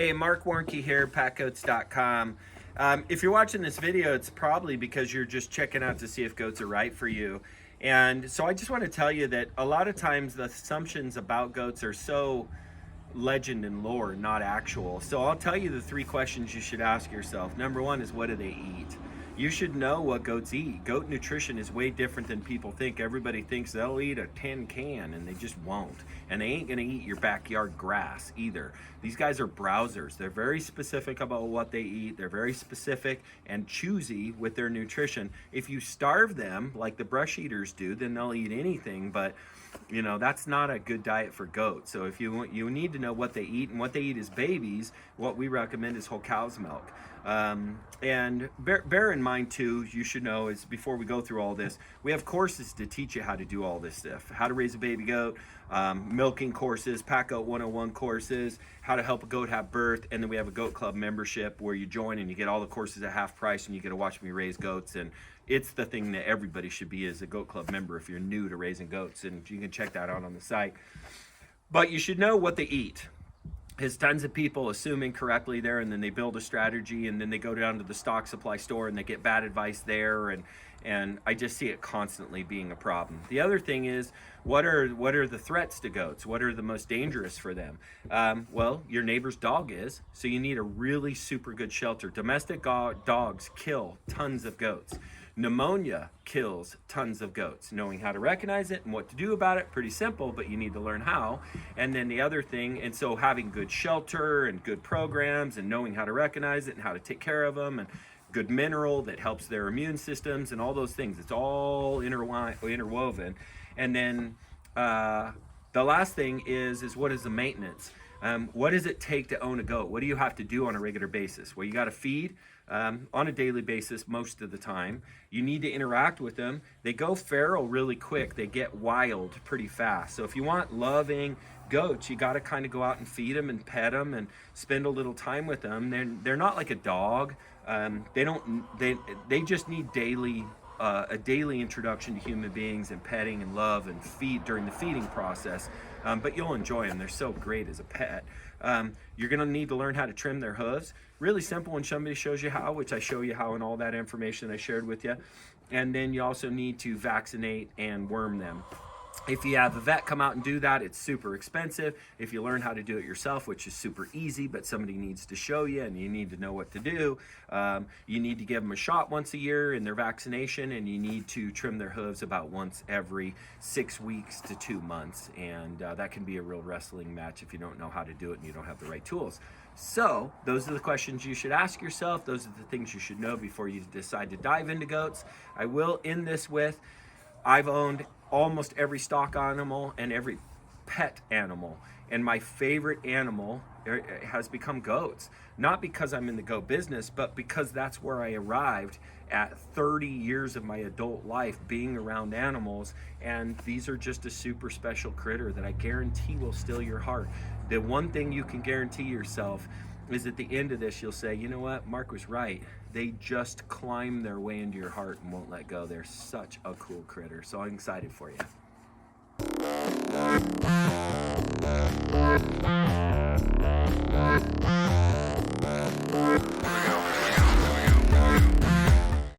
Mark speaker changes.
Speaker 1: Hey, Marc Warnke here, PackGoats.com. If you're watching this video, it's probably because you're just checking out to see if goats are right for you. And so I just want to tell you that a lot of times the assumptions about goats are so legend and lore, not actual. So I'll tell you the 3 questions you should ask yourself. Number 1 is, what do they eat? You should know what goats eat. Goat nutrition is way different than people think. Everybody thinks they'll eat a tin can, and they just won't. And they ain't gonna eat your backyard grass either. These guys are browsers. They're very specific about what they eat. They're very specific and choosy with their nutrition. If you starve them like the brush eaters do, then they'll eat anything, but you know, that's not a good diet for goats. So if you need to know what they eat, and what they eat as babies, what we recommend is whole cow's milk. And bear in mind too, you should know, is before we go through all this, we have courses to teach you how to do all this stuff. How to raise a baby goat, milking courses, PackGoat 101 courses, how to help a goat have birth, and then we have a goat club membership where you join and you get all the courses at half price, and you get to watch me raise goats. And it's the thing that everybody should be as a goat club member if you're new to raising goats, and you can check that out on the site. But you should know what they eat. There's tons of people assume incorrectly there, and then they build a strategy, and then they go down to the stock supply store and they get bad advice there, and I just see it constantly being a problem. The other thing is, what are the threats to goats? What are the most dangerous for them? Well, your neighbor's dog is, so you need a really super good shelter. Domestic dogs kill tons of goats. Pneumonia kills tons of goats. Knowing how to recognize it and what to do about it, pretty simple, but you need to learn how. And then the other thing, and so having good shelter and good programs and knowing how to recognize it and how to take care of them, and good mineral that helps their immune systems and all those things. It's all interwoven. And then the last thing is what is the maintenance? What does it take to own a goat? What do you have to do on a regular basis? Well, you got to feed on a daily basis most of the time. You need to interact with them. They go feral really quick. They get wild pretty fast. So if you want loving goats, you got to kind of go out and feed them and pet them and spend a little time with them. They're not like a dog. They just need a daily introduction to human beings and petting and love and feed during the feeding process. But you'll enjoy them. They're so great as a pet. You're going to need to learn how to trim their hooves. Really simple when somebody shows you how, which I show you how in all that information I shared with you. And then you also need to vaccinate and worm them. If you have a vet come out and do that, it's super expensive. If you learn how to do it yourself, which is super easy, but somebody needs to show you and you need to know what to do, you need to give them a shot once a year in their vaccination, and you need to trim their hooves about once every 6 weeks to 2 months. And that can be a real wrestling match if you don't know how to do it and you don't have the right tools. So those are the questions you should ask yourself. Those are the things you should know before you decide to dive into goats. I will end this with, I've owned almost every stock animal and every pet animal, and my favorite animal has become goats. Not because I'm in the goat business, but because that's where I arrived at 30 years of my adult life being around animals, and these are just a super special critter that I guarantee will steal your heart. The one thing you can guarantee yourself is at the end of this, you'll say, you know what, Marc was right. They just climb their way into your heart and won't let go. They're such a cool critter. So I'm excited for you.